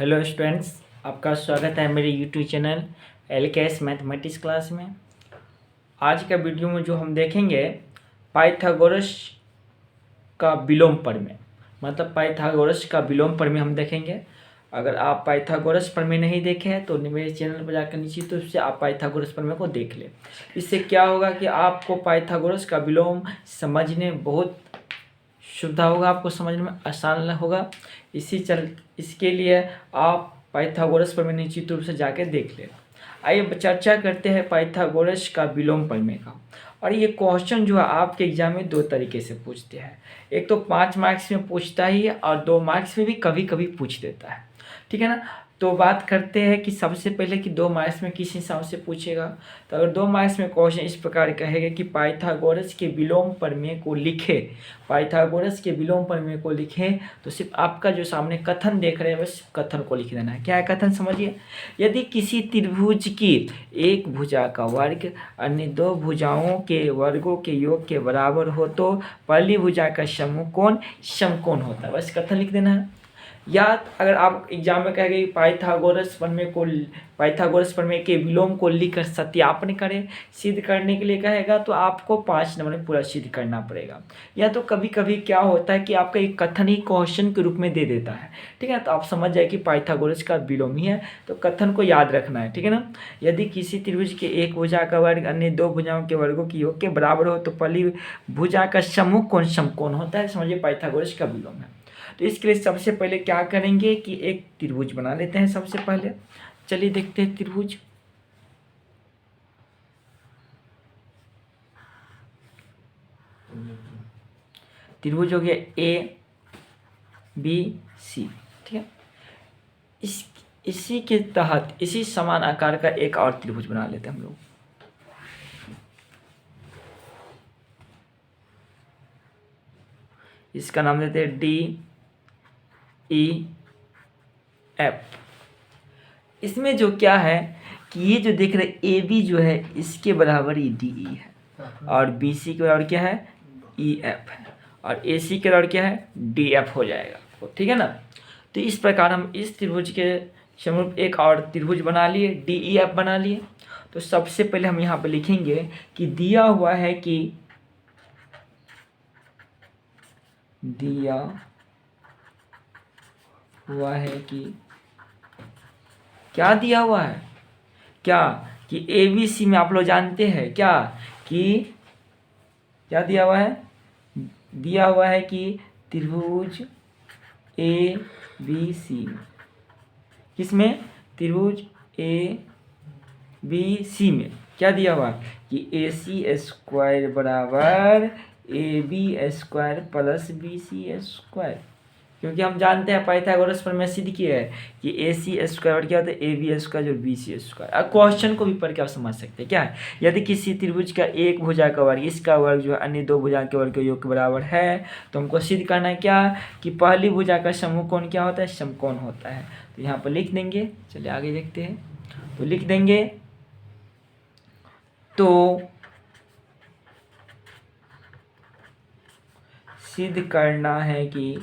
Hello students, आपका स्वागत है मेरे YouTube channel LKS mathematics class में। आज का वीडियो में जो हम देखेंगे पाइथागोरस का विलोम प्रमेय, मतलब पाइथागोरस का विलोम प्रमेय हम देखेंगे। अगर आप पाइथागोरस प्रमेय नहीं देखे हैं तो मेरे चैनल पर जाकर निश्चित रूप से आप पाइथागोरस प्रमेय को देख लें। इससे क्या होगा कि आपको पाइथागोरस का विलोम समझने बहुत सुविधा होगा, आपको समझने में आसान होगा। इसके लिए आप पाइथागोरस प्रमेय निश्चित रूप से जाके देख लें। आइए चर्चा करते हैं पाइथागोरस का विलोम प्रमेय का। और ये क्वेश्चन जो है आपके एग्जाम में दो तरीके से पूछते हैं। एक तो 5 मार्क्स में पूछता ही है और 2 मार्क्स में भी कभी कभी पूछ देता है, ठीक है ना। तो बात करते हैं कि सबसे पहले कि 2 मार्क्स में किस हिसाब से पूछेगा। तो अगर 2 मार्क्स में क्वेश्चन इस प्रकार कहेगा कि पाइथागोरस के विलोम प्रमेय को लिखे, पाइथागोरस के विलोम प्रमेय को लिखें, तो सिर्फ आपका जो सामने कथन देख रहे हैं बस कथन को लिख देना है। क्या है कथन, समझिए। यदि किसी त्रिभुज की एक भुजा का वर्ग अन्य 2 भुजाओं के वर्गों के योग के बराबर हो तो पहली भुजा का समकोण समकोण होता है, बस कथन लिख देना है। या अगर आप एग्जाम में कहेंगे पाइथागोरस प्रमेय के विलोम को लिखकर सत्यापन करें, सिद्ध करने के लिए कहेगा तो आपको 5 नंबर में पूरा सिद्ध करना पड़ेगा। या तो कभी कभी क्या होता है कि आपका एक कथन ही क्वेश्चन के रूप में दे देता है, ठीक है। तो आप समझ जाए कि पाइथागोरस का विलोम ही है, तो कथन को याद रखना है, ठीक है ना। यदि किसी त्रिभुज के एक भुजा का वर्ग अन्य 2 भुजाओं के वर्गों के योग के बराबर हो तो पहली भुजा का समकोण समकोण होता है, समझिए पाइथागोरस का विलोम है। तो इसके लिए सबसे पहले क्या करेंगे कि एक त्रिभुज बना लेते हैं। सबसे पहले चलिए देखते हैं त्रिभुज। त्रिभुज हो गया ABC, ठीक है। इसी के तहत इसी समान आकार का एक और त्रिभुज बना लेते हैं हम लोग। इसका नाम देते हैं DEF। इसमें जो क्या है कि ये जो देख रहे AB जो है इसके बराबर ही DE है, और BC के बराबर क्या है EF है, और AC के बराबर क्या है DF हो जाएगा, ठीक है ना। तो इस प्रकार हम इस त्रिभुज के समरूप एक और त्रिभुज बना लिए, DEF बना लिए। तो सबसे पहले हम यहाँ पे लिखेंगे कि दिया हुआ है कि क्या दिया हुआ है, क्या कि ABC में आप लोग जानते हैं क्या कि क्या दिया हुआ है, दिया हुआ है कि त्रिभुज ABC किसमें, त्रिभुज ABC में क्या दिया हुआ है कि AC² बराबर AB² प्लस BC², क्योंकि हम जानते हैं पाइथागोरस प्रमेय सिद्ध किया है कि AC² क्या होता है AB² जो BC²। अब क्वेश्चन को भी पढ़ के आप समझ सकते हैं क्या है। यदि किसी त्रिभुज का एक भुजा का वर्ग इसका वर्ग जो है अन्य 2 भुजा के वर्ग के योग के बराबर है तो हमको सिद्ध करना है क्या कि पहली भुजा का समकोण क्या होता है, समकोण होता है। तो यहाँ पर लिख देंगे, चलिए आगे देखते हैं। तो लिख देंगे तो सिद्ध करना है कि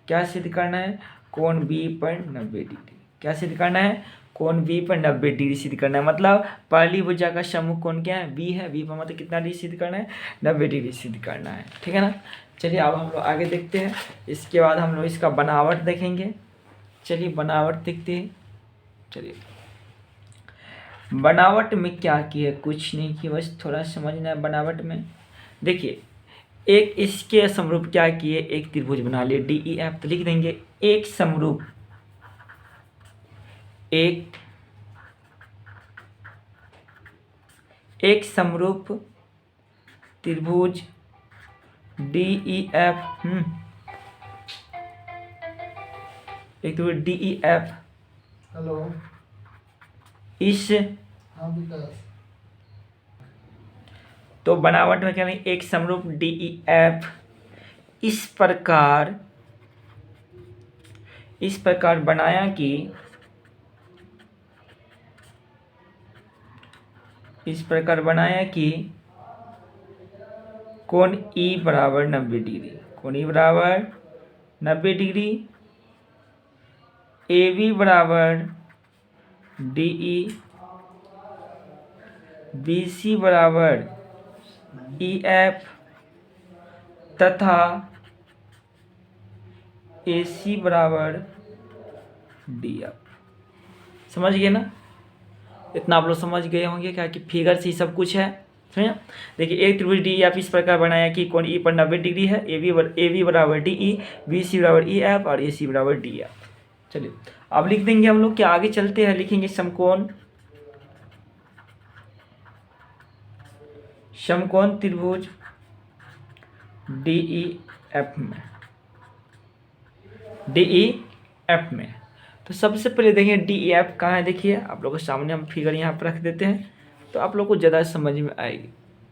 क्या सिद्ध करना है, कोण B पर 90 डिग्री। क्या सिद्ध करना है, कोण B पर 90 डिग्री सिद्ध करना है। मतलब पहली भुजा का समकोण क्या है, B है, B पर मतलब कितना डिग्री सिद्ध करना है, 90 डिग्री सिद्ध करना है, ठीक है ना। चलिए अब हम लोग आगे देखते हैं। इसके बाद हम लोग इसका बनावट देखेंगे। चलिए बनावट देखते हैं। चलिए बनावट में क्या किया, कुछ नहीं किया, बस थोड़ा समझना है बनावट में। देखिए एक इसके समरूप क्या किए, एक त्रिभुज बना लिए DEF। तो लिख देंगे एक समरूप त्रिभुज DEF, एक त्रिभुज DEF हेलो इस हाँ विकास तो बनावट में क्या नहीं, एक समरूप DEF इस प्रकार बनाया कि कोण E बराबर 90 डिग्री, कोण ई बराबर 90 डिग्री, ए बी बराबर डी ई, बी सी बराबर ई एफ तथा ए सी बराबर डी एफ। समझ गए ना? इतना आप लोग समझ गए होंगे क्या कि फिगर से ही सब कुछ है। समझा? देखिए एक त्रिभुज डी एफ इस प्रकार बनाया कि कोण ई पर 90 डिग्री है, ए बी बराबर डी ई, बी सी बराबर ई एफ और ए सी बराबर डी एफ। चलिए अब लिख देंगे हम लोग, क्या आगे चलते हैं, लिखेंगे समकोण त्रिभुज डी ई एफ में, तो सबसे पहले देखिए डी ई एफ कहाँ है। देखिए आप लोगों के सामने हम फिगर यहाँ पर रख देते हैं तो आप लोग को ज़्यादा समझ में आएगी।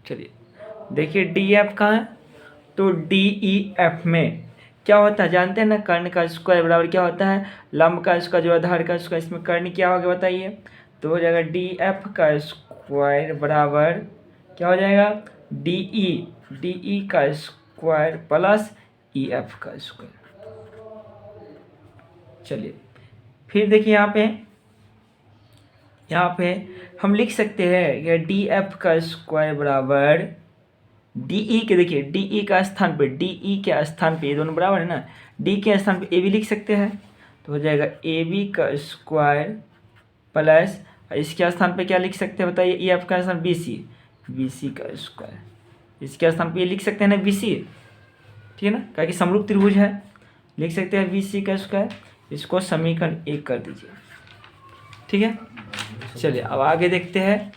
चलिए देखिए डी ई एफ कहाँ है, तो डी ई एफ में क्या होता है जानते हैं ना, कर्ण का स्क्वायर बराबर क्या होता है, लंब का स्क्वायर जो आधार का स्क्वायर। इसमें कर्ण क्या होगा बताइए, तो हो जाएगा डी एफ का स्क्वायर बराबर क्या हो जाएगा, डी ई का स्क्वायर प्लस ई एफ का स्क्वायर। चलिए फिर देखिए यहाँ पे हम लिख सकते हैं कि डी एफ का स्क्वायर बराबर डी ई के, देखिए डी ई का स्थान पे, डी ई के स्थान पे ये दोनों बराबर है ना, डी के स्थान पे ए बी लिख सकते हैं तो हो जाएगा ए बी का स्क्वायर प्लस इसके स्थान पे क्या लिख सकते हैं बताइए, ई एफ का स्थान बी सी का स्क्वायर, इसके स्थान पे ये लिख सकते हैं ना बी सी, ठीक है ना, क्या कि समरूप त्रिभुज है, लिख सकते हैं बी सी का स्क्वायर। इसको समीकरण 1 कर दीजिए, ठीक है। चलिए अब आगे देखते हैं।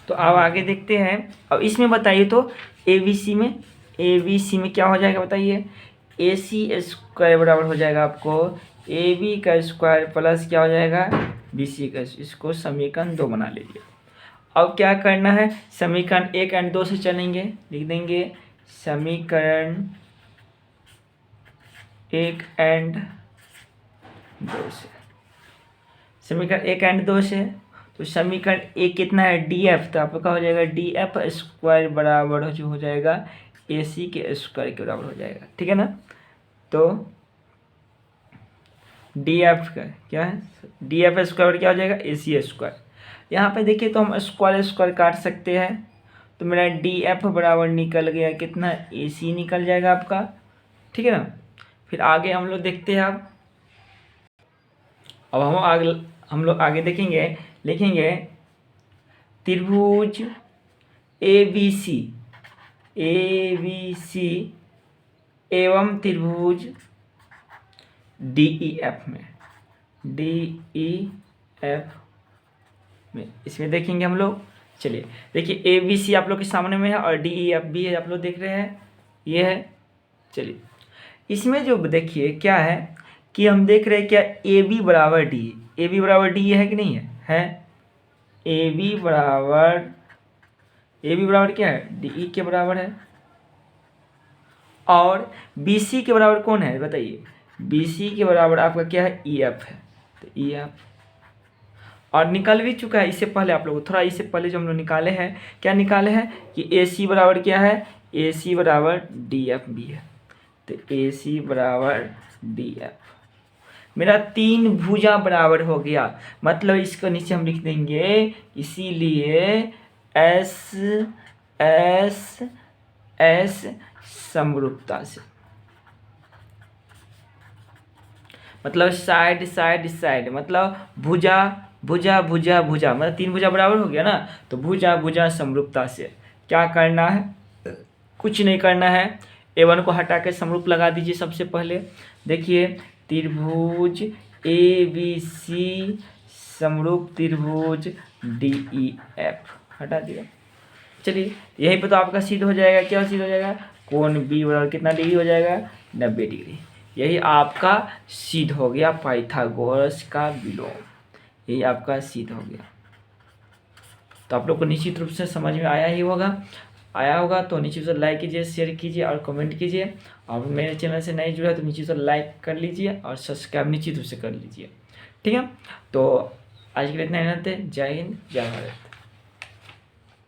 तो अब आगे देखते हैं, अब इसमें बताइए तो ए बी सी में क्या हो जाएगा बताइए, ए सी स्क्वायर बराबर हो जाएगा आपको ए बी का स्क्वायर प्लस क्या हो जाएगा बी सी का। इसको समीकरण 2 बना लीजिए। अब क्या करना है, समीकरण 1 और 2 से चलेंगे, लिख देंगे समीकरण 1 और 2 से, समीकरण 1 और 2 से, तो समीकरण 1 कितना है डी एफ, तो आपका हो जाएगा डी एफ स्क्वायर बराबर जो हो जाएगा ए सी के स्क्वायर के बराबर हो जाएगा, ठीक है ना। तो डी एफ का क्या है, डी एफ स्क्वायर क्या हो जाएगा ए सी स्क्वायर। यहाँ पे देखिए तो हम स्क्वायर काट सकते हैं, तो मेरा डी एफ बराबर निकल गया कितना, ए सी निकल जाएगा आपका, ठीक है ना। फिर आगे हम लोग देखते हैं। अब हम लोग आगे देखेंगे, लिखेंगे त्रिभुज ए बी सी एवं त्रिभुज डी ई एफ में, इसमें देखेंगे हम लोग। चलिए देखिए ए बी सी आप लोग के सामने में है और डी ई एफ भी है, आप लोग देख रहे हैं, ये है। चलिए इसमें जो देखिए क्या है कि हम देख रहे हैं क्या ए बी बराबर डी है कि नहीं है ए बी बराबर क्या है डी ई के बराबर है, और बी सी के बराबर कौन है बताइए, बी सी के बराबर आपका क्या है ई एफ है, तो ई एफ और निकल भी चुका है। इससे पहले आप लोग थोड़ा इससे पहले जो हम लोग निकाले हैं, क्या निकाले हैं कि ए सी बराबर क्या है, ए सी बराबर डी एफ भी है, तो ए सी बराबर डी एफ मेरा 3 भुजा बराबर हो गया। मतलब इसको नीचे हम लिख देंगे, इसीलिए एस समरूपता से, मतलब साइड मतलब भुजा मतलब 3 भुजा बराबर हो गया ना, तो भुजा समरूपता से क्या करना है, कुछ नहीं करना है, A1 को हटा के समरूप लगा दीजिए। सबसे पहले देखिए त्रिभुज ए बी सी समरूप त्रिभुज डी ई एफ हटा दिया। चलिए यहीं पे तो आपका सिद्ध हो जाएगा, क्या सिद्ध हो जाएगा, कोण बी बराबर कितना डिग्री हो जाएगा 90 डिग्री। यही आपका सिद्ध हो गया पाइथागोरस का विलोम, यही आपका सिद्ध हो गया। तो आप लोग को निश्चित रूप से समझ में आया होगा तो निश्चित से लाइक कीजिए, शेयर कीजिए और कमेंट कीजिए। और मेरे चैनल से नहीं जुड़ा तो निश्चित से लाइक कर लीजिए और सब्सक्राइब निश्चित रूप से कर लीजिए, ठीक है। तो आज के लिए इतना ही रहते, जय हिंद जय भारत।